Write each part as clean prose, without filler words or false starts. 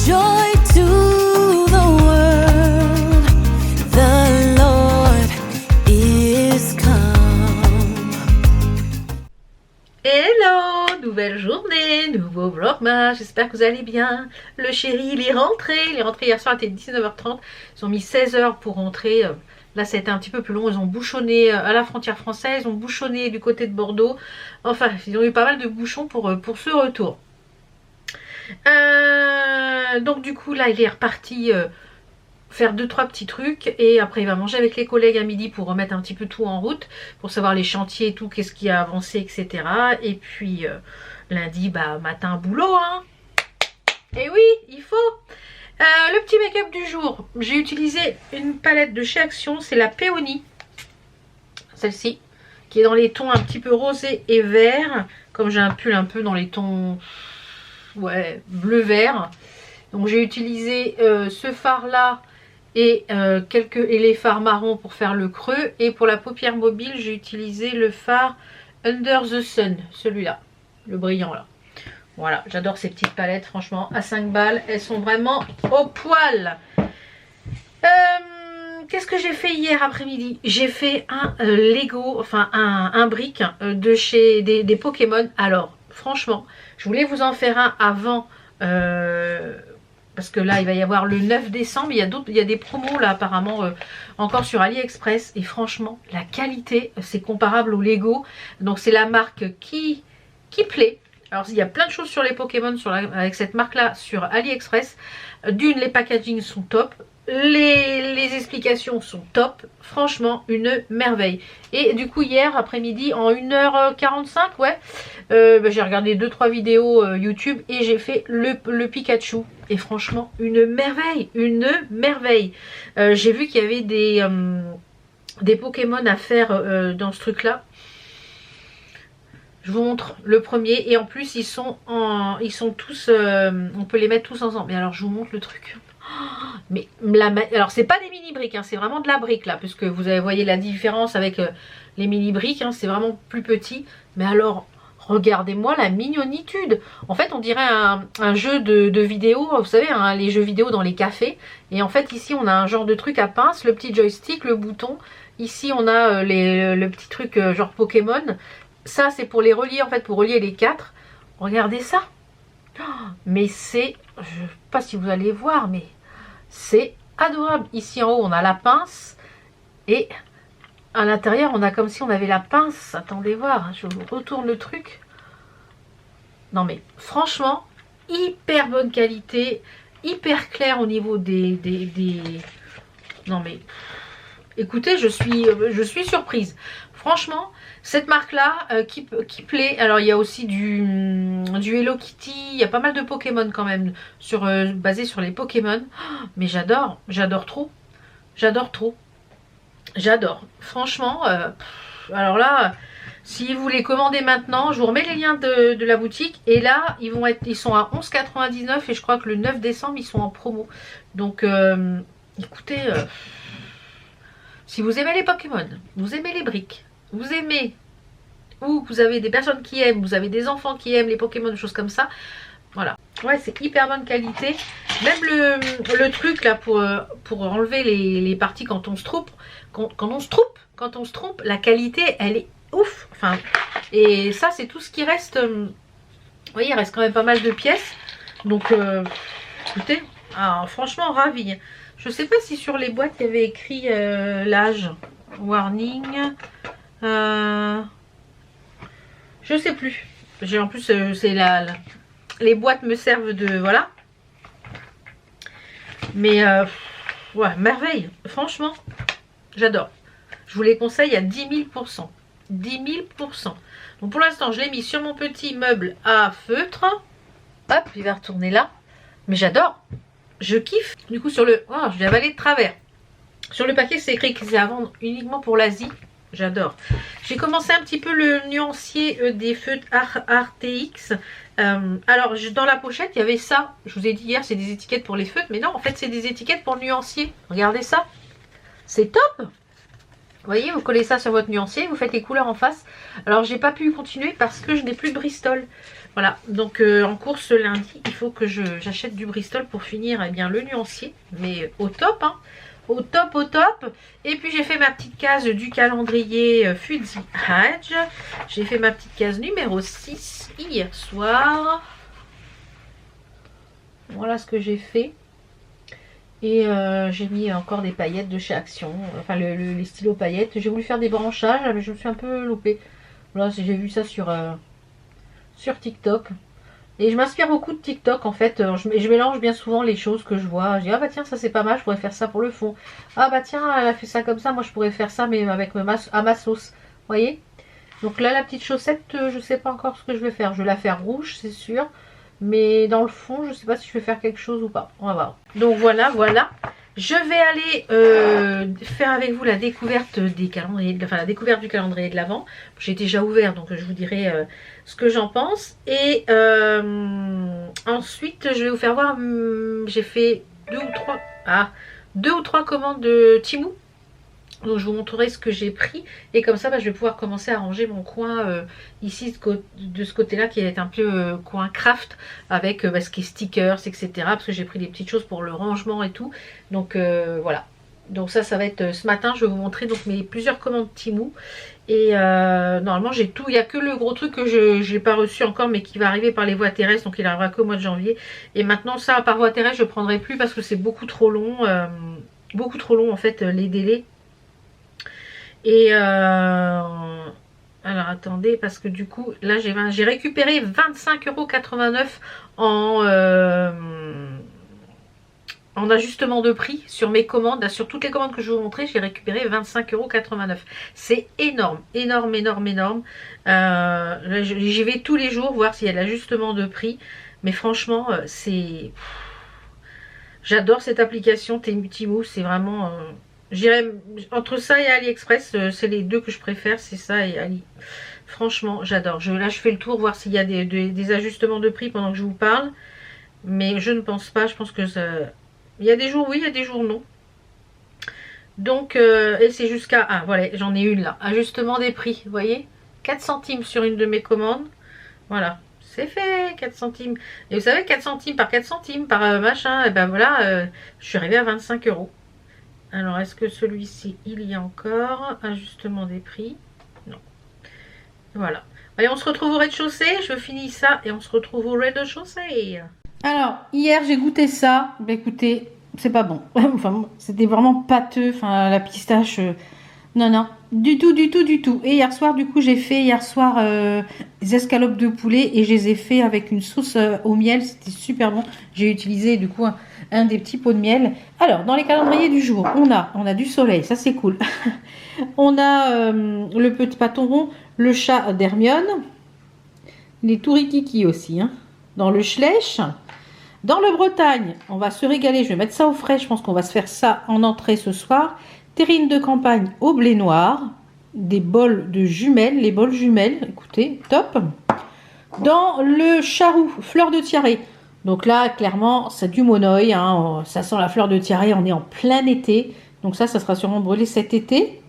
Joy to the world, the Lord is come. Hello, nouvelle journée, nouveau vlogmas, j'espère que vous allez bien. Le chéri il est rentré hier soir, il était 19h30, ils ont mis 16h pour rentrer. Là ça a été un petit peu plus long, ils ont bouchonné à la frontière française, ils ont bouchonné du côté de Bordeaux. Enfin, ils ont eu pas mal de bouchons pour ce retour. Donc du coup là il est reparti faire 2-3 petits trucs et après il va manger avec les collègues à midi pour remettre un petit peu tout en route, pour savoir les chantiers et tout, qu'est-ce qui a avancé, etc. Et puis lundi, bah matin boulot, hein. Et oui, il faut. Le petit make-up du jour, j'ai utilisé une palette de chez Action, c'est la Peony, celle-ci, qui est dans les tons un petit peu rosé et vert, comme j'ai un pull un peu dans les tons ouais, bleu-vert. Donc j'ai utilisé ce fard là et les fards marrons pour faire le creux, et pour la paupière mobile j'ai utilisé le fard Under the Sun, celui-là, le brillant là. Voilà, j'adore ces petites palettes, franchement, à 5 balles, elles sont vraiment au poil. Qu'est-ce que j'ai fait hier après-midi? J'ai fait un Lego, enfin un brick de chez des Pokémon. Alors, franchement, je voulais vous en faire un avant, parce que là, il va y avoir le 9 décembre, il y a des promos là apparemment encore sur AliExpress. Et franchement, la qualité, c'est comparable au Lego. Donc, c'est la marque qui plaît. Alors il y a plein de choses sur les Pokémon avec cette marque là sur AliExpress. D'une, les packaging sont top, les explications sont top, franchement une merveille. Et du coup hier après-midi en 1h45 ouais, j'ai regardé 2-3 vidéos YouTube et j'ai fait le Pikachu. Et franchement une merveille, une merveille. J'ai vu qu'il y avait des Pokémon à faire dans ce truc là. Je vous montre le premier, et en plus ils sont tous, on peut les mettre tous ensemble. Mais alors je vous montre le truc. Mais alors c'est pas des mini briques, hein, c'est vraiment de la brique là, puisque vous voyez la différence avec les mini briques, hein, c'est vraiment plus petit. Mais alors regardez-moi la mignonitude. En fait on dirait un jeu de vidéo, vous savez, hein, les jeux vidéo dans les cafés. Et en fait ici on a un genre de truc à pince, le petit joystick, le bouton. Ici on a le petit truc genre Pokémon. Ça c'est pour les relier, en fait, pour relier les 4. Regardez ça. Oh, mais c'est, je sais pas si vous allez voir, mais c'est adorable. Ici en haut on a la pince, et à l'intérieur on a comme si on avait la pince. Attendez voir, je vous retourne le truc. Non mais franchement hyper bonne qualité, hyper clair au niveau des... Non mais écoutez, je suis surprise. Franchement, cette marque-là qui plaît. Alors, il y a aussi du Hello Kitty. Il y a pas mal de Pokémon quand même basé sur les Pokémon. Oh, mais j'adore trop. J'adore trop. J'adore. Franchement, alors là, si vous les commandez maintenant, je vous remets les liens de la boutique. Et là, ils sont à 11,99 et je crois que le 9 décembre, ils sont en promo. Donc, écoutez, si vous aimez les Pokémon, vous aimez les briques, vous aimez, ou vous avez des personnes qui aiment, vous avez des enfants qui aiment les Pokémon, des choses comme ça, voilà. Ouais, c'est hyper bonne qualité. Même le truc là pour enlever les parties quand on se trompe, quand on se trompe, la qualité elle est ouf. Enfin, et ça c'est tout ce qui reste. Vous voyez, il reste quand même pas mal de pièces. Donc, écoutez, alors, franchement ravi. Je sais pas si sur les boîtes il y avait écrit l'âge, warning. Je sais plus. En plus c'est les boîtes me servent de voilà. Mais ouais, merveille. Franchement, j'adore. Je vous les conseille à 10 000%. 10 000%. Donc pour l'instant, je l'ai mis sur mon petit meuble à feutre. Hop, il va retourner là. Mais j'adore. Je kiffe. Du coup, sur le... Oh, je l'ai avalé de travers. Sur le paquet, c'est écrit que c'est à vendre uniquement pour l'Asie. J'adore. J'ai commencé un petit peu le nuancier des feutres RTX. Alors, dans la pochette, il y avait ça. Je vous ai dit hier, c'est des étiquettes pour les feutres. Mais non, en fait, c'est des étiquettes pour le nuancier. Regardez ça. C'est top. Vous voyez, vous collez ça sur votre nuancier, vous faites les couleurs en face. Alors, j'ai pas pu continuer parce que je n'ai plus de Bristol. Voilà, donc en course ce lundi, il faut que j'achète du Bristol pour finir eh bien, le nuancier, mais au top, hein, au top, au top. Et puis j'ai fait ma petite case du calendrier Fuzzy Hedge. J'ai fait ma petite case numéro 6 hier soir. Voilà ce que j'ai fait. Et j'ai mis encore des paillettes de chez Action, enfin les stylos paillettes. J'ai voulu faire des branchages, mais je me suis un peu loupée. Voilà, j'ai vu ça sur TikTok. Et je m'inspire beaucoup de TikTok en fait. Je mélange bien souvent les choses que je vois. Je dis, ah bah tiens, ça c'est pas mal, je pourrais faire ça pour le fond. Ah bah tiens, elle a fait ça comme ça, moi je pourrais faire ça, mais avec à ma sauce. Vous voyez? Donc là, la petite chaussette, je sais pas encore ce que je vais faire. Je vais la faire rouge, c'est sûr. Mais dans le fond, je sais pas si je vais faire quelque chose ou pas. On va voir. Donc voilà, voilà. Je vais aller faire avec vous la découverte des calendriers, enfin la découverte du calendrier de l'Avent. J'ai déjà ouvert, donc je vous dirai ce que j'en pense. Et ensuite, je vais vous faire voir. J'ai fait deux ou trois commandes de Temu. Donc je vous montrerai ce que j'ai pris et comme ça je vais pouvoir commencer à ranger mon coin ici de ce côté là qui est un peu coin craft avec ce qui est stickers etc, parce que j'ai pris des petites choses pour le rangement et tout. Donc voilà, donc ça va être ce matin. Je vais vous montrer donc mes plusieurs commandes Temu et normalement j'ai tout. Il n'y a que le gros truc que je n'ai pas reçu encore mais qui va arriver par les voies terrestres, donc il arrivera qu'au mois de janvier. Et maintenant ça par voie terrestre je ne prendrai plus parce que c'est beaucoup trop long en fait les délais. Et alors attendez, parce que du coup là j'ai récupéré 25,89 € en ajustement de prix sur mes commandes. Sur toutes les commandes que je vais vous montrer, j'ai récupéré 25,89 €. C'est énorme, énorme, énorme, énorme. J'y vais tous les jours voir s'il y a de l'ajustement de prix, mais franchement c'est... J'adore cette application Temu, c'est vraiment... J'irais entre ça et AliExpress, c'est les deux que je préfère, c'est ça et Ali. Franchement, j'adore. Là, je fais le tour, voir s'il y a des ajustements de prix pendant que je vous parle. Mais je ne pense pas, je pense que ça... Il y a des jours oui, il y a des jours non. Donc, et c'est jusqu'à... Ah, voilà, j'en ai une là. Ajustement des prix, vous voyez, 4 centimes sur une de mes commandes. Voilà, c'est fait, 4 centimes. Et vous savez, 4 centimes par 4 centimes par machin, et ben voilà, je suis arrivée à 25 €. Alors, est-ce que celui-ci, il y a encore ajustement des prix? Non. Voilà. Allez, on se retrouve au rez-de-chaussée. Je finis ça et on se retrouve au rez-de-chaussée. Alors, hier, j'ai goûté ça. Bah, écoutez, c'est pas bon. Enfin, c'était vraiment pâteux. Enfin, la pistache... Non, non. Du tout, du tout, du tout. Et hier soir, du coup, j'ai fait des escalopes de poulet et je les ai fait avec une sauce au miel. C'était super bon. J'ai utilisé, du coup... un des petits pots de miel. Alors, dans les calendriers du jour, on a du soleil, ça c'est cool. On a le petit pâton rond, le chat d'Hermione, les tourikiki aussi. Hein. Dans le Schlech, dans le Bretagne, on va se régaler. Je vais mettre ça au frais, je pense qu'on va se faire ça en entrée ce soir. Terrine de campagne au blé noir, des bols de jumelles, les bols jumelles, écoutez, top. Dans le charroux, fleur de tiaré. Donc là, clairement, c'est du monoï, hein, ça sent la fleur de tiaré, on est en plein été. Donc ça sera sûrement brûlé cet été.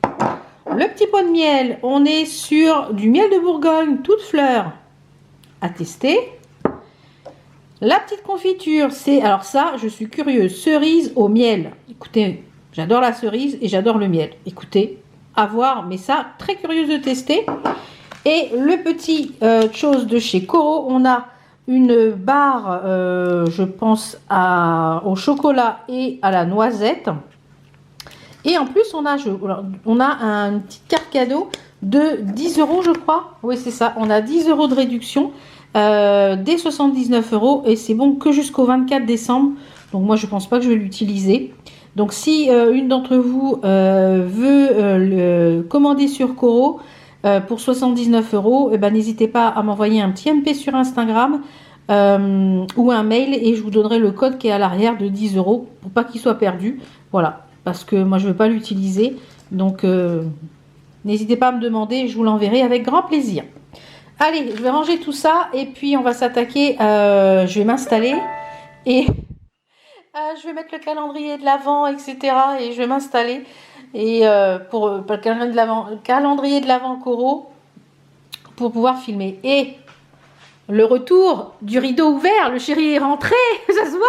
Le petit pot de miel, on est sur du miel de Bourgogne, toute fleur, à tester. La petite confiture, c'est, alors ça, je suis curieuse, cerise au miel. Écoutez, j'adore la cerise et j'adore le miel. Écoutez, à voir, mais ça, très curieuse de tester. Et le petit chose de chez Coro, on a... une barre, je pense, au chocolat et à la noisette. Et en plus, on a une petite carte cadeau de 10 €, je crois. Oui, c'est ça. On a 10 € de réduction dès 79 €. Et c'est bon que jusqu'au 24 décembre. Donc, moi, je pense pas que je vais l'utiliser. Donc, si une d'entre vous veut le commander sur Coro, pour 79 €, eh ben, n'hésitez pas à m'envoyer un petit MP sur Instagram ou un mail et je vous donnerai le code qui est à l'arrière de 10 € pour pas qu'il soit perdu. Voilà, parce que moi je ne veux pas l'utiliser. Donc n'hésitez pas à me demander, je vous l'enverrai avec grand plaisir. Allez, je vais ranger tout ça et puis on va s'attaquer. Je vais m'installer et je vais mettre le calendrier de l'Avent, etc. Et je vais m'installer. Et pour le calendrier de l'Avent Coro pour pouvoir filmer. Et Le retour du rideau ouvert, le chéri est rentré, ça se voit.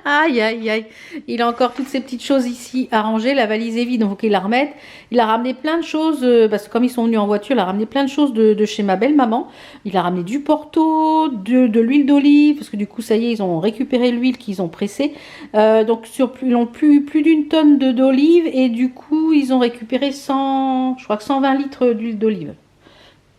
Aïe, aïe, aïe. Il a encore toutes ces petites choses ici à ranger. La valise est vide, donc il faut qu'il la remette. Il a ramené plein de choses, parce que comme ils sont venus en voiture, il a ramené plein de choses de chez ma belle-maman. Il a ramené du Porto, de l'huile d'olive, parce que du coup, ça y est, ils ont récupéré l'huile qu'ils ont pressée. Donc, ils ont plus d'une tonne d'olive, et du coup, ils ont récupéré 100, je crois que 120 litres d'huile d'olive.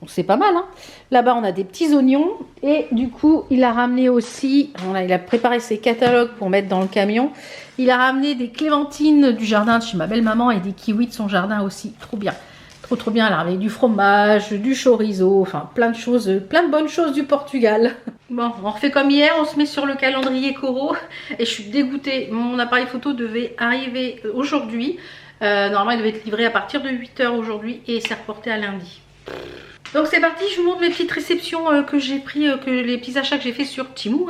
Donc c'est pas mal, hein. Là-bas, on a des petits oignons. Et du coup, il a ramené aussi... il a préparé ses catalogues pour mettre dans le camion. Il a ramené des clémentines du jardin de chez ma belle-maman et des kiwis de son jardin aussi. Trop bien. Trop, trop bien. Il a ramené du fromage, du chorizo, enfin plein de choses, plein de bonnes choses du Portugal. Bon, on refait comme hier. On se met sur le calendrier Coro. Et je suis dégoûtée. Mon appareil photo devait arriver aujourd'hui. Normalement, il devait être livré à partir de 8 h aujourd'hui. Et c'est reporté à lundi. Donc c'est parti, je vous montre mes petites réceptions que j'ai pris, les petits achats que j'ai fait sur Temu,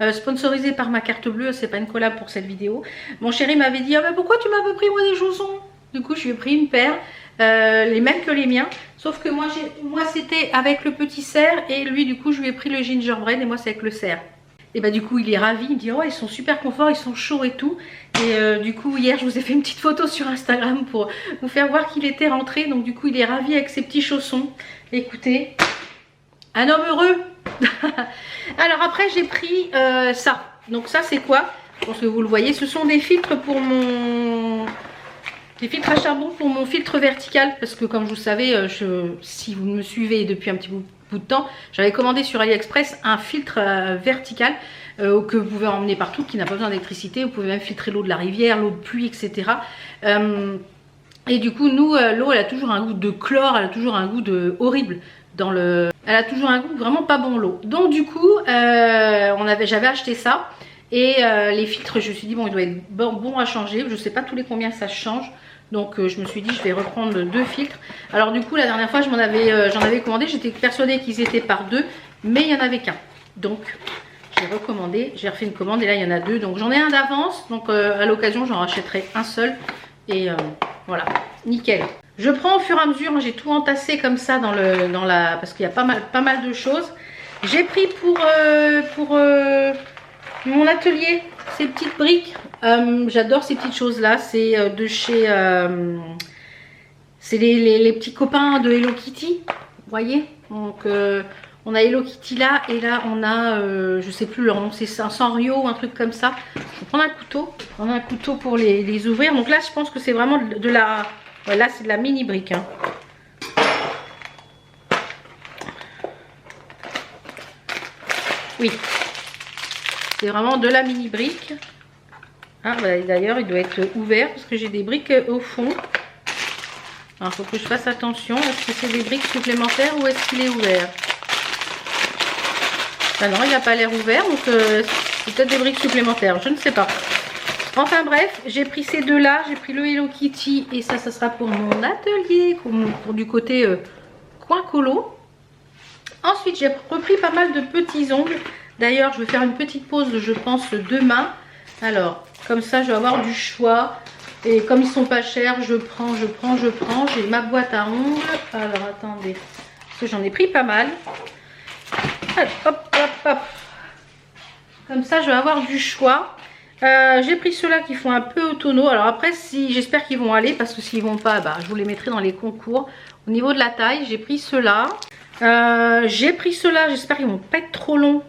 hein, sponsorisé par ma carte bleue, c'est pas une collab pour cette vidéo. Mon chéri m'avait dit, ah ben pourquoi tu m'as pas pris moi des chaussons? Du coup je lui ai pris une paire, les mêmes que les miens, sauf que moi c'était avec le petit cerf et lui du coup je lui ai pris le gingerbread et moi c'est avec le cerf. Et bah du coup il est ravi, il me dit oh ils sont super confort, ils sont chauds et tout. Et du coup hier je vous ai fait une petite photo sur Instagram pour vous faire voir qu'il était rentré. Donc du coup il est ravi avec ses petits chaussons. Écoutez, un homme heureux. Alors après j'ai pris ça. Donc ça c'est quoi? Je pense que vous le voyez, ce sont des filtres pour mon... Des filtres à charbon pour mon filtre vertical. Parce que comme vous savez, si vous me suivez depuis un petit bout de temps, j'avais commandé sur AliExpress un filtre vertical que vous pouvez emmener partout, qui n'a pas besoin d'électricité. Vous pouvez même filtrer l'eau de la rivière, l'eau de pluie, etc. Et du coup, nous, l'eau, elle a toujours un goût de chlore, elle a toujours un goût de horrible. Elle a toujours un goût vraiment pas bon, l'eau. Donc du coup, j'avais acheté ça. Et les filtres, je me suis dit, bon, il doit être bon à changer. Je sais pas tous les combien ça change. Donc je me suis dit, je vais reprendre 2 filtres. Alors du coup, la dernière fois, j'en avais commandé. J'étais persuadée qu'ils étaient par 2. Mais il n'y en avait qu'un. Donc j'ai recommandé. J'ai refait une commande et là, il y en a 2. Donc j'en ai un d'avance. Donc à l'occasion, j'en rachèterai un seul. Et voilà, nickel. Je prends au fur et à mesure, j'ai tout entassé comme ça parce qu'il y a pas mal de choses. J'ai pris pour mon atelier ces petites briques. J'adore ces petites choses là. C'est de chez... c'est les petits copains de Hello Kitty. Vous voyez? Donc on a Hello Kitty là. Et là on a, je sais plus leur nom, c'est Sanrio ou un truc comme ça. Je vais prendre un couteau. Prendre un couteau pour les ouvrir. Donc là je pense que c'est vraiment de la... Ouais, là c'est de la mini brique. Hein. Oui. C'est vraiment de la mini brique. Ah, bah, d'ailleurs, il doit être ouvert parce que j'ai des briques au fond. Alors, il faut que je fasse attention. Est-ce que c'est des briques supplémentaires ou est-ce qu'il est ouvert? Ah non, il n'a pas l'air ouvert. Donc, c'est peut-être des briques supplémentaires. Je ne sais pas. Enfin, bref, j'ai pris ces deux-là. J'ai pris le Hello Kitty et ça sera pour mon atelier, pour du côté coin colo. Ensuite, j'ai repris pas mal de petits ongles. D'ailleurs, je vais faire une petite pause, je pense, demain. Alors, comme ça, je vais avoir du choix. Et comme ils sont pas chers, je prends. J'ai ma boîte à ongles. Alors, attendez. Parce que j'en ai pris pas mal. Allez, hop, hop, hop. Comme ça, je vais avoir du choix. J'ai pris ceux-là qui font un peu autonome. Alors après, j'espère qu'ils vont aller. Parce que s'ils vont pas, bah, je vous les mettrai dans les concours. Au niveau de la taille, j'ai pris ceux-là. J'espère qu'ils vont pas être trop longs.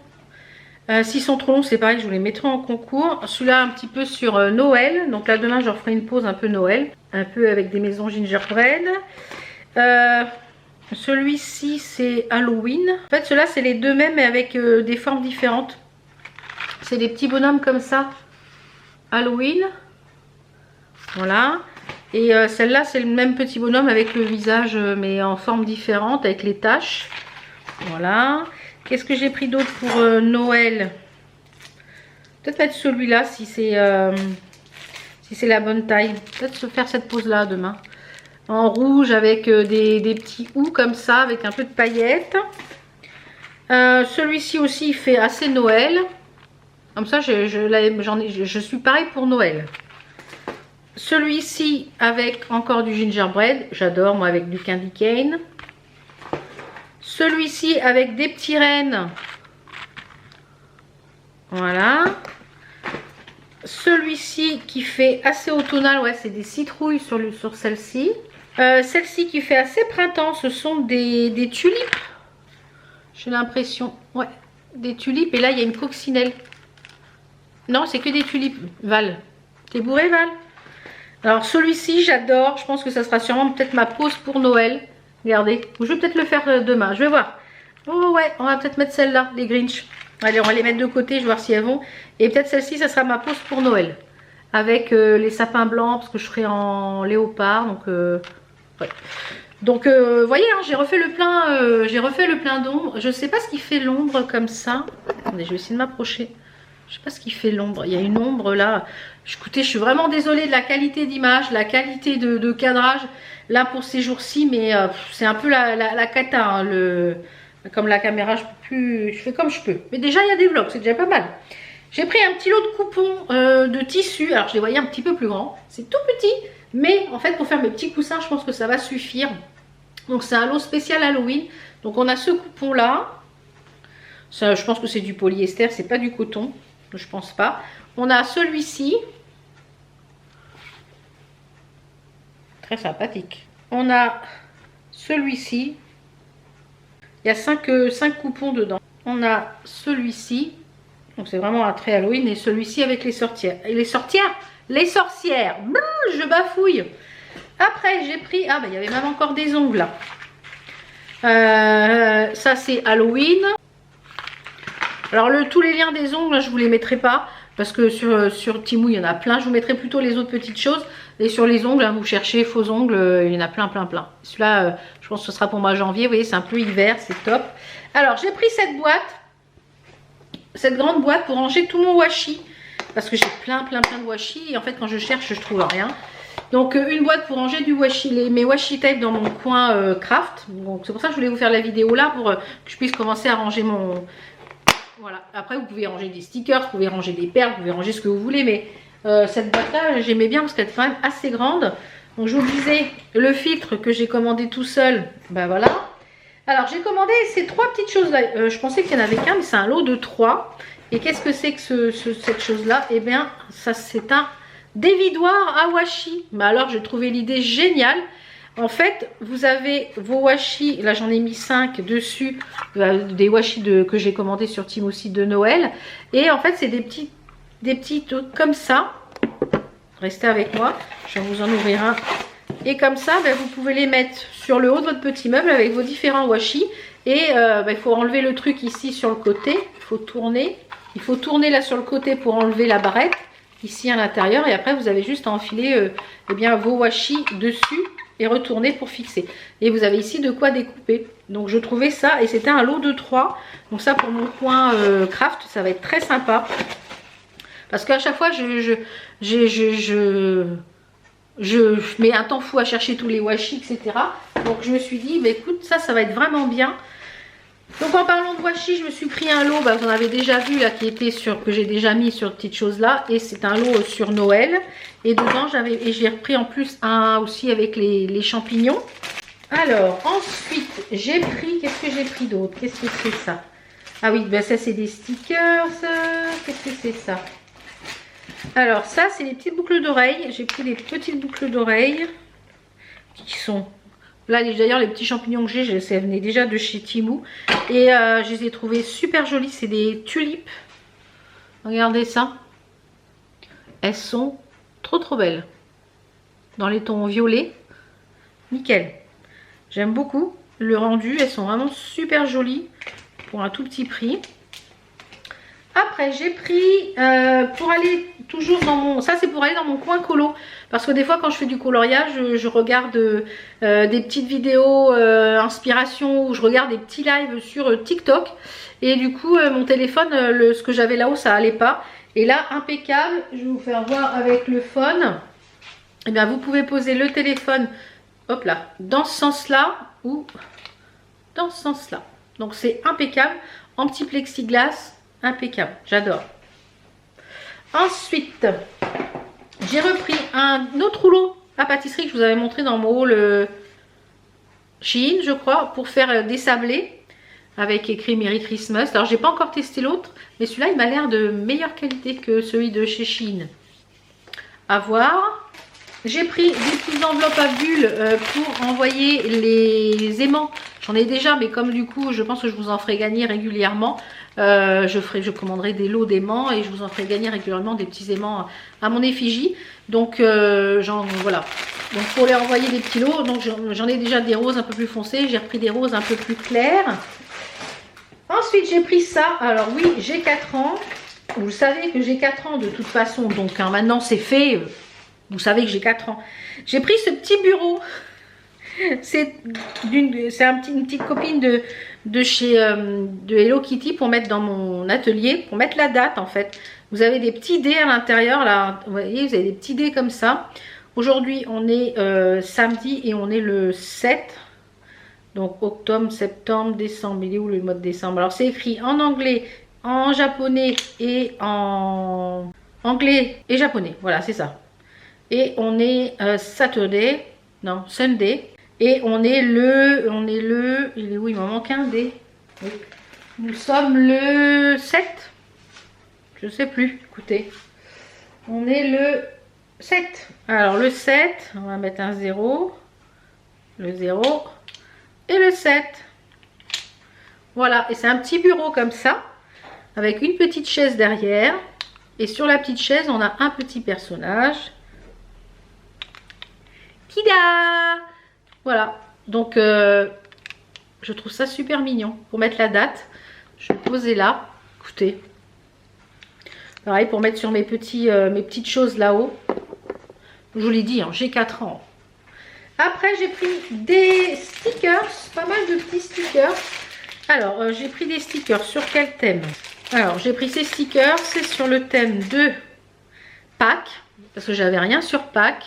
S'ils sont trop longs, c'est pareil, je vous les mettrai en concours. Celui-là un petit peu sur Noël. Donc là demain je referai une pause un peu Noël. Un peu avec des maisons gingerbread. Celui-ci c'est Halloween. En fait ceux-là c'est les deux mêmes mais avec des formes différentes. C'est des petits bonhommes comme ça. Halloween. Voilà. Et celle-là c'est le même petit bonhomme avec le visage mais en forme différente avec les taches. Voilà. Qu'est-ce que j'ai pris d'autre pour Noël? Peut-être mettre celui-là si c'est la bonne taille. Peut-être se faire cette pose là demain. En rouge avec des petits houes comme ça avec un peu de paillettes. Celui-ci aussi il fait assez Noël. Comme ça je suis pareil pour Noël. Celui-ci avec encore du gingerbread. J'adore moi avec du candy cane. Celui-ci avec des petits rennes. Voilà. Celui-ci qui fait assez automnal, ouais, c'est des citrouilles sur celle-ci. Celle-ci qui fait assez printemps, ce sont des tulipes. J'ai l'impression, ouais, des tulipes. Et là, il y a une coccinelle. Non, c'est que des tulipes, Val. T'es bourré, Val? Alors, celui-ci, j'adore. Je pense que ça sera sûrement peut-être ma pause pour Noël. Regardez. Ou je vais peut-être le faire demain. Je vais voir. Oh, ouais, on va peut-être mettre celle-là, les Grinch. Allez, on va les mettre de côté. Je vais voir si elles vont. Et peut-être celle-ci, ça sera ma pause pour Noël. Avec les sapins blancs, parce que je serai en léopard. Donc, ouais. Donc, voyez, hein, j'ai refait le plein d'ombre. Je ne sais pas ce qui fait l'ombre comme ça. Attendez, je vais essayer de m'approcher. Je sais pas ce qui fait l'ombre. Il y a une ombre là. Écoutez, je suis vraiment désolée de la qualité d'image, la qualité de cadrage là pour ces jours-ci, mais c'est un peu la cata. Hein, comme la caméra, je fais comme je peux. Mais déjà, il y a des vlogs, c'est déjà pas mal. J'ai pris un petit lot de coupons de tissu. Alors, je les voyais un petit peu plus grands. C'est tout petit, mais en fait, pour faire mes petits coussins, je pense que ça va suffire. Donc, c'est un lot spécial Halloween. Donc, on a ce coupon là. Ça, je pense que c'est du polyester, c'est pas du coton. Je pense pas. On a celui-ci. Très sympathique. On a celui-ci. Il y a 5 coupons dedans. On a celui-ci. Donc c'est vraiment un trait Halloween. Et celui-ci avec les sorcières. Et les sorcières? Les sorcières. Brrr, je bafouille. Après j'ai pris... Ah bah il y avait même encore des ongles là. Ça c'est Halloween. Alors tous les liens des ongles, je ne vous les mettrai pas. Parce que sur Temu, il y en a plein. Je vous mettrai plutôt les autres petites choses. Et sur les ongles, hein, vous cherchez faux ongles, il y en a plein. Celui-là, je pense que ce sera pour mois janvier. Vous voyez, c'est un peu hiver, c'est top. Alors, j'ai pris cette boîte. Cette grande boîte pour ranger tout mon washi. Parce que j'ai plein de washi. Et en fait, quand je cherche, je trouve rien. Donc, une boîte pour ranger du washi, mes washi tape dans mon coin craft. Donc, c'est pour ça que je voulais vous faire la vidéo là. Pour que je puisse commencer à ranger mon... Voilà, après vous pouvez ranger des stickers, vous pouvez ranger des perles, vous pouvez ranger ce que vous voulez, mais cette boîte là j'aimais bien parce qu'elle est quand même assez grande. Donc je vous disais, le filtre que j'ai commandé tout seul, ben voilà. Alors j'ai commandé ces 3 petites choses là, je pensais qu'il n'y en avait qu'un, mais c'est un lot de 3. Et qu'est-ce que c'est que cette chose là? Eh bien ça c'est un dévidoir à washi. Mais alors j'ai trouvé l'idée géniale. En fait, vous avez vos washi, là j'en ai mis 5 dessus, des washi que j'ai commandé sur Temu aussi de Noël. Et en fait, c'est des petits comme ça. Restez avec moi, je vais vous en ouvrir un. Et comme ça, ben, vous pouvez les mettre sur le haut de votre petit meuble avec vos différents washi. Et ben, il faut enlever le truc ici sur le côté, il faut tourner. Il faut tourner là sur le côté pour enlever la barrette, ici à l'intérieur. Et après, vous avez juste à enfiler eh bien, vos washi dessus. Et retourner pour fixer. Et vous avez ici de quoi découper. Donc je trouvais ça, et c'était un lot de 3. Donc ça pour mon coin craft, ça va être très sympa. Parce qu'à chaque fois je mets un temps fou à chercher tous les washi, etc. Donc je me suis dit, bah, écoute, ça va être vraiment bien. Donc en parlant de washi, je me suis pris un lot, bah, vous en avez déjà vu là, qui était que j'ai déjà mis sur petites choses là. Et c'est un lot sur Noël. Et dedans, j'ai repris en plus un aussi avec les champignons. Alors, ensuite, j'ai pris, qu'est-ce que j'ai pris d'autre? Qu'est-ce que c'est ça? Ah oui, ben ça c'est des stickers. Qu'est-ce que c'est ça? Alors ça, c'est les petites boucles d'oreilles. J'ai pris des petites boucles d'oreilles qui sont... Là, d'ailleurs, les petits champignons que j'ai, ça venait déjà de chez Temu. Et je les ai trouvés super jolis. C'est des tulipes. Regardez ça. Elles sont trop belles. Dans les tons violets. Nickel. J'aime beaucoup le rendu. Elles sont vraiment super jolies. Pour un tout petit prix. Après, j'ai pris pour aller toujours dans mon... Ça, c'est pour aller dans mon coin colo. Parce que des fois, quand je fais du coloriage, je regarde des petites vidéos inspiration ou je regarde des petits lives sur TikTok. Et du coup, mon téléphone, ce que j'avais là-haut, ça allait pas. Et là, impeccable. Je vais vous faire voir avec le phone. Eh bien, vous pouvez poser le téléphone, hop là, dans ce sens-là ou dans ce sens-là. Donc, c'est impeccable. En petit plexiglas. Impeccable, j'adore. Ensuite, j'ai repris un autre rouleau à pâtisserie que je vous avais montré dans mon haul Shein, je crois, pour faire des sablés. avec écrit Merry Christmas. Alors j'ai pas encore testé l'autre, mais celui-là il m'a l'air de meilleure qualité que celui de chez Shein. À voir. J'ai pris des petites enveloppes à bulles pour envoyer les aimants. J'en ai déjà, mais comme du coup je pense que je vous en ferai gagner régulièrement, je commanderai des lots d'aimants et je vous en ferai gagner régulièrement des petits aimants à mon effigie. Donc voilà. Donc pour les envoyer des petits lots, donc j'en ai déjà des roses un peu plus foncés, j'ai repris des roses un peu plus claires. Ensuite j'ai pris ça. Alors oui, j'ai 4 ans. Vous savez que j'ai 4 ans de toute façon, donc hein, maintenant c'est fait. Vous savez que j'ai 4 ans. J'ai pris ce petit bureau. C'est une petite copine de chez de Hello Kitty pour mettre dans mon atelier, pour mettre la date en fait. Vous avez des petits dés à l'intérieur là. Vous voyez, vous avez des petits dés comme ça. Aujourd'hui on est samedi et on est le 7. Donc octobre, septembre, décembre. Il est où le mois de décembre? Alors c'est écrit en anglais, en japonais et en anglais et japonais. Voilà, c'est ça. Et on est Saturday, non, Sunday. Et on est le, il est où? Il m'en manque un dé. Oui. Nous sommes le 7. Je sais plus, écoutez. On est le 7. Alors le 7, on va mettre un 0. Le 0. Et le 7. Voilà, et c'est un petit bureau comme ça. Avec une petite chaise derrière. Et sur la petite chaise, on a un petit personnage. Tida! Voilà, donc je trouve ça super mignon. Pour mettre la date, je vais poser là. Écoutez, pareil pour mettre sur mes petites choses là-haut. Je vous l'ai dit, hein, j'ai 4 ans. Après, j'ai pris des stickers, pas mal de petits stickers. Alors, j'ai pris des stickers sur quel thème? Alors, j'ai pris ces stickers, c'est sur le thème de Pâques, parce que j'avais rien sur Pâques.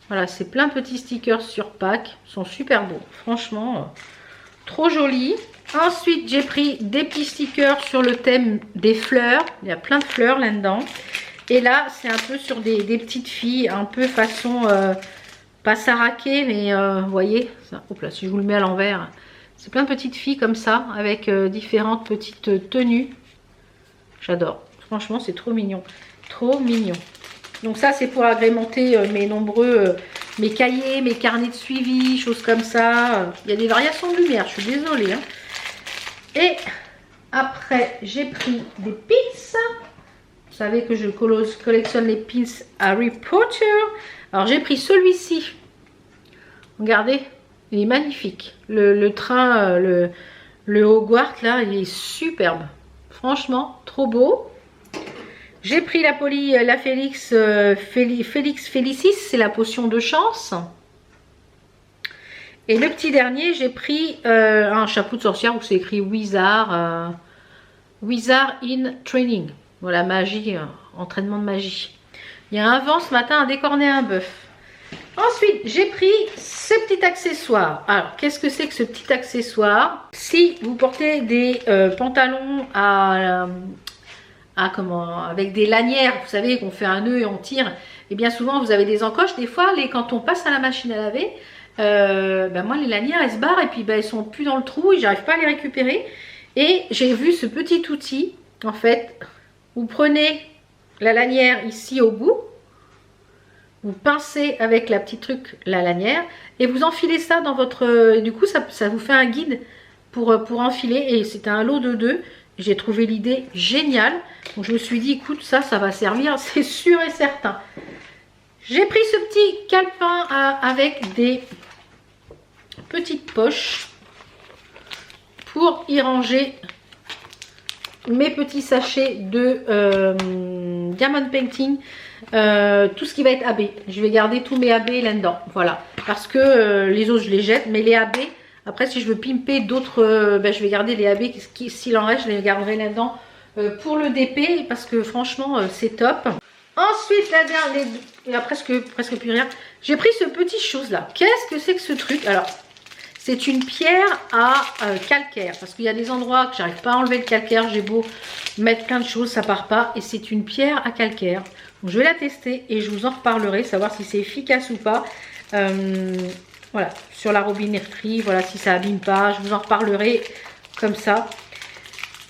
Voilà, c'est plein de petits stickers sur Pâques. Ils sont super beaux. Franchement, trop jolis. Ensuite, j'ai pris des petits stickers sur le thème des fleurs. Il y a plein de fleurs là-dedans. Et là, c'est un peu sur des petites filles. Un peu façon, pas saraké, mais vous voyez. Ça, hop là, si je vous le mets à l'envers. C'est plein de petites filles comme ça, avec différentes petites tenues. J'adore. Franchement, c'est trop mignon. Trop mignon. Donc ça, c'est pour agrémenter mes cahiers, mes carnets de suivi, choses comme ça. Il y a des variations de lumière, je suis désolée. Hein. Et après, j'ai pris des pins. Vous savez que je collectionne les pins Harry Potter. Alors, j'ai pris celui-ci. Regardez, il est magnifique. Le train, le Hogwarts, là, il est superbe. Franchement, trop beau. J'ai pris la Félix Félicis, c'est la potion de chance. Et le petit dernier, j'ai pris un chapeau de sorcière où c'est écrit Wizard, Wizard in Training. Voilà, magie, entraînement de magie. Il y a un vent ce matin à décorner un bœuf. Ensuite, j'ai pris ce petit accessoire. Alors, qu'est-ce que c'est que ce petit accessoire? Si vous portez des pantalons avec des lanières, vous savez qu'on fait un nœud et on tire, et bien souvent vous avez des encoches. Des fois, quand on passe à la machine à laver, moi les lanières elles se barrent et puis elles sont plus dans le trou et j'arrive pas à les récupérer. Et j'ai vu ce petit outil, en fait, vous prenez la lanière ici au bout, vous pincez avec la petite truc la lanière et vous enfilez ça dans votre... Du coup ça vous fait un guide pour enfiler, et c'est un lot de 2. J'ai trouvé l'idée géniale. Donc je me suis dit, écoute, ça va servir, c'est sûr et certain. J'ai pris ce petit calepin avec des petites poches pour y ranger mes petits sachets de Diamond Painting. Tout ce qui va être AB. Je vais garder tous mes AB là-dedans. Voilà. Parce que les autres, je les jette. Mais les AB... Après, si je veux pimper d'autres, je vais garder les AB. S'il en reste, je les garderai là-dedans pour le DP. Parce que franchement, c'est top. Ensuite, la dernière, il n'y a presque plus rien. J'ai pris ce petit chose-là. Qu'est-ce que c'est que ce truc? Alors, c'est une pierre à calcaire. Parce qu'il y a des endroits que j'arrive pas à enlever le calcaire. J'ai beau mettre plein de choses, ça part pas. Et c'est une pierre à calcaire. Donc, je vais la tester et je vous en reparlerai. Savoir si c'est efficace ou pas. Voilà, sur la robinetterie, voilà, si ça abîme pas, je vous en reparlerai comme ça.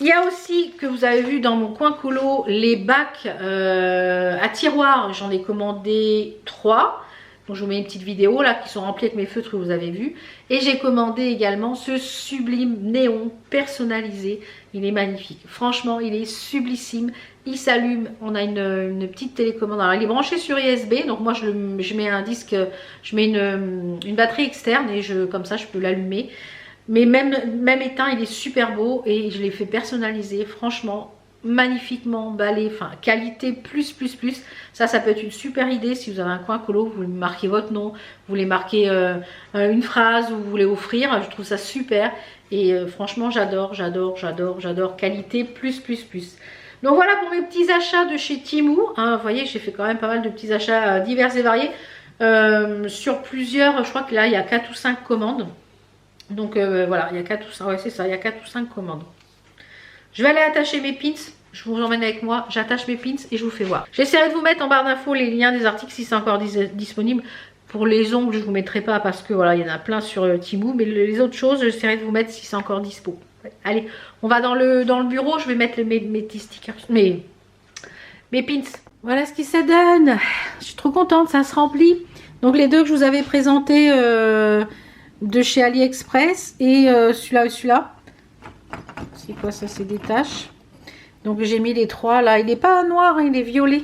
Il y a aussi, que vous avez vu dans mon coin colo, les bacs à tiroirs. J'en ai commandé 3. Donc je vous mets une petite vidéo là qui sont remplis avec mes feutres que vous avez vu. Et j'ai commandé également ce sublime néon personnalisé. Il est magnifique. Franchement, il est sublissime. Il s'allume. On a une petite télécommande. Alors il est branché sur USB. Donc moi je mets un disque, je mets une batterie externe et comme ça je peux l'allumer. Mais même éteint, il est super beau et je l'ai fait personnaliser. Franchement, magnifiquement emballé, enfin qualité plus. Ça peut être une super idée si vous avez un coin colo, vous voulez marquer votre nom, vous voulez marquer une phrase ou vous voulez offrir. Je trouve ça super et franchement j'adore, qualité plus. Donc voilà pour mes petits achats de chez Temu, hein, vous voyez j'ai fait quand même pas mal de petits achats divers et variés sur plusieurs, je crois que là il y a 4 ou 5 commandes. Donc voilà, il y a 4 ou 5, ouais c'est ça, il y a 4 ou 5 commandes. Je vais aller attacher mes pins, je vous emmène avec moi, j'attache mes pins et je vous fais voir. J'essaierai de vous mettre en barre d'infos les liens des articles si c'est encore disponible. Pour les ongles, je ne vous mettrai pas parce que voilà, il y en a plein sur Temu, mais les autres choses, j'essaierai de vous mettre si c'est encore dispo. Ouais. Allez, on va dans le bureau, je vais mettre mes petits stickers, mes pins. Voilà ce qui ça donne. Je suis trop contente, ça se remplit. Donc les deux que je vous avais présentés de chez AliExpress et celui-là et celui-là. C'est quoi ça? C'est des taches. Donc j'ai mis les 3 là. Il n'est pas noir, hein, il est violet.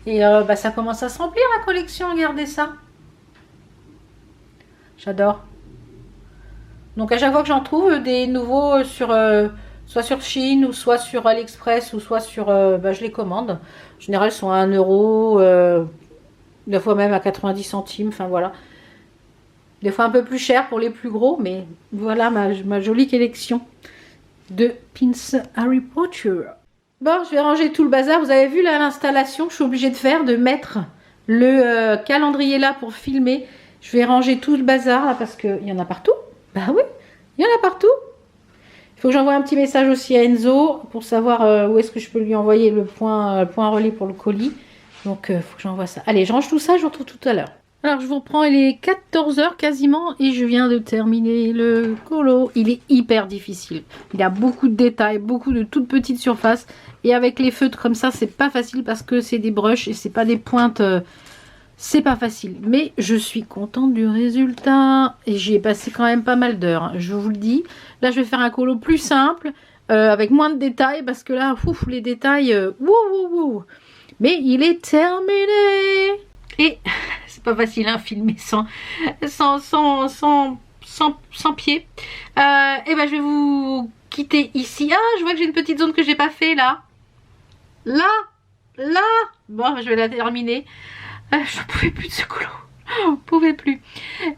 Et bah, ça commence à se remplir la collection. Regardez ça. J'adore. Donc à chaque fois que j'en trouve des nouveaux sur soit sur Chine ou soit sur AliExpress ou soit sur bah, je les commande. En général ils sont à 1 €, des fois même à 90 centimes. Enfin voilà. Des fois un peu plus cher pour les plus gros, mais voilà ma jolie collection de pins Harry Potter. Bon, je vais ranger tout le bazar. Vous avez vu là l'installation que je suis obligée de faire, de mettre le calendrier là pour filmer. Je vais ranger tout le bazar là parce qu'il y en a partout. Bah oui, il y en a partout. Il faut que j'envoie un petit message aussi à Enzo pour savoir où est-ce que je peux lui envoyer le point relais pour le colis. Donc il faut que j'envoie ça. Allez, je range tout ça, je vous retrouve tout à l'heure. Alors je vous reprends, il est 14 h quasiment et je viens de terminer le colo. Il est hyper difficile. Il a beaucoup de détails, beaucoup de toutes petites surfaces. Et avec les feutres comme ça, c'est pas facile parce que c'est des brushes et c'est pas des pointes. C'est pas facile. Mais je suis contente du résultat. Et j'y ai passé quand même pas mal d'heures, je vous le dis. Là je vais faire un colo plus simple, avec moins de détails parce que là, ouf, les détails, wouh. Mais il est terminé. Et c'est pas facile à filmer sans pied. Et ben je vais vous quitter ici. Ah, je vois que j'ai une petite zone que j'ai pas fait là. Là. Bon, je vais la terminer. Je ne pouvais plus de ce colo. Je ne pouvais plus.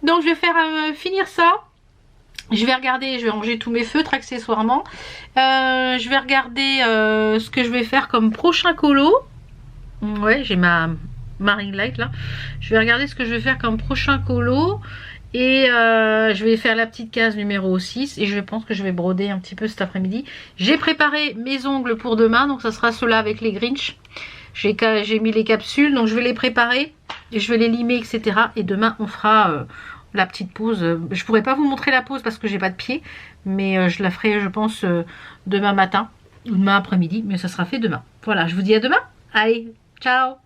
Donc je vais faire finir ça. Je vais regarder, je vais ranger tous mes feutres accessoirement. Je vais regarder ce que je vais faire comme prochain colo. Ouais, j'ai ma ring light là. Je vais regarder ce que je vais faire comme prochain colo. Et je vais faire la petite case numéro 6. Et je pense que je vais broder un petit peu cet après-midi. J'ai préparé mes ongles pour demain. Donc ça sera ceux-là avec les Grinch. J'ai mis les capsules. Donc je vais les préparer. Et je vais les limer, etc. Et demain on fera la petite pause. Je pourrais pas vous montrer la pause parce que j'ai pas de pied. Mais je la ferai je pense demain matin. Ou demain après-midi. Mais ça sera fait demain. Voilà, je vous dis à demain. Allez, ciao.